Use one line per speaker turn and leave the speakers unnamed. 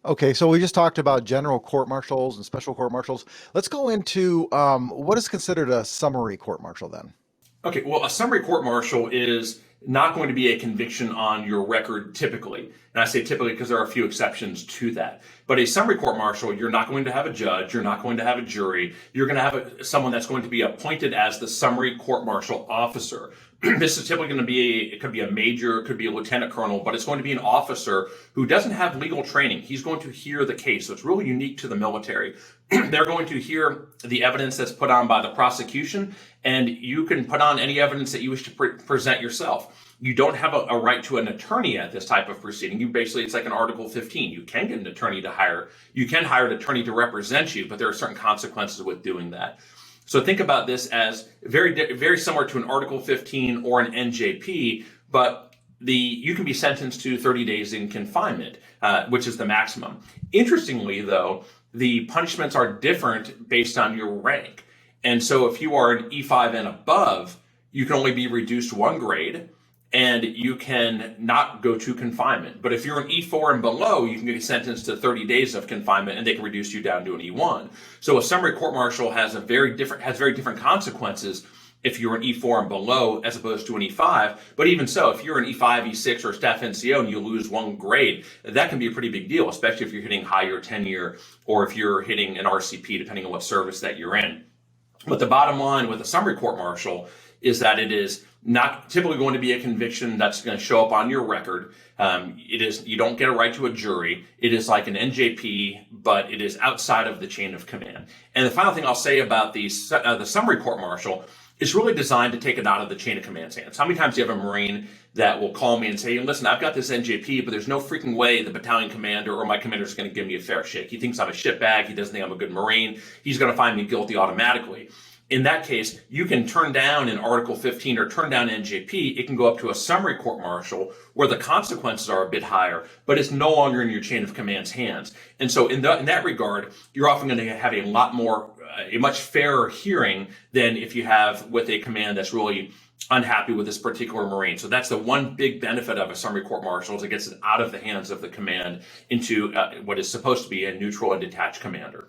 Okay, so we just talked about general court martials and special court martials. Let's go into what is considered a summary court martial then.
Okay, well, a summary court martial is not going to be a conviction on your record typically. And I say typically because there are a few exceptions to that. But a summary court martial, you're not going to have a judge, you're not going to have a jury, you're going to have someone that's going to be appointed as the summary court martial officer. This is typically going to be it could be a major, it could be a lieutenant colonel, but it's going to be an officer who doesn't have legal training. He's going to hear the case. So it's really unique to the military. They're going to hear the evidence that's put on by the prosecution, and you can put on any evidence that you wish to present yourself. You don't have a right to an attorney at this type of proceeding. It's like an Article 15. You can get an attorney to hire. You can hire an attorney to represent you, but there are certain consequences with doing that. So think about this as very similar to an Article 15 or an NJP, but you can be sentenced to 30 days in confinement, which is the maximum. Interestingly, though, the punishments are different based on your rank. And so if you are an E5 and above, you can only be reduced one grade and you can not go to confinement. But if you're an E4 and below, you can get sentenced to 30 days of confinement and they can reduce you down to an E1. So a summary court martial has very different consequences if you're an E4 and below as opposed to an E5. But even so, if you're an E5, E6, or staff NCO and you lose one grade, that can be a pretty big deal, especially if you're hitting higher tenure or if you're hitting an RCP, depending on what service that you're in. But the bottom line with a summary court martial is that it is not typically going to be a conviction that's going to show up on your record. You don't get a right to a jury. It is like an NJP, but it is outside of the chain of command. And the final thing I'll say about the summary court martial is really designed to take it out of the chain of command's hands. How many times do you have a Marine that will call me and say, listen, I've got this NJP, but there's no freaking way the battalion commander or my commander is going to give me a fair shake. He thinks I'm a shitbag. He doesn't think I'm a good Marine. He's going to find me guilty automatically. In that case, you can turn down an Article 15 or turn down NJP. It can go up to a summary court martial where the consequences are a bit higher, but it's no longer in your chain of command's hands. And so in that regard, you're often going to have a much fairer hearing than if you have with a command that's really unhappy with this particular Marine. So that's the one big benefit of a summary court martial is it gets it out of the hands of the command into what is supposed to be a neutral and detached commander.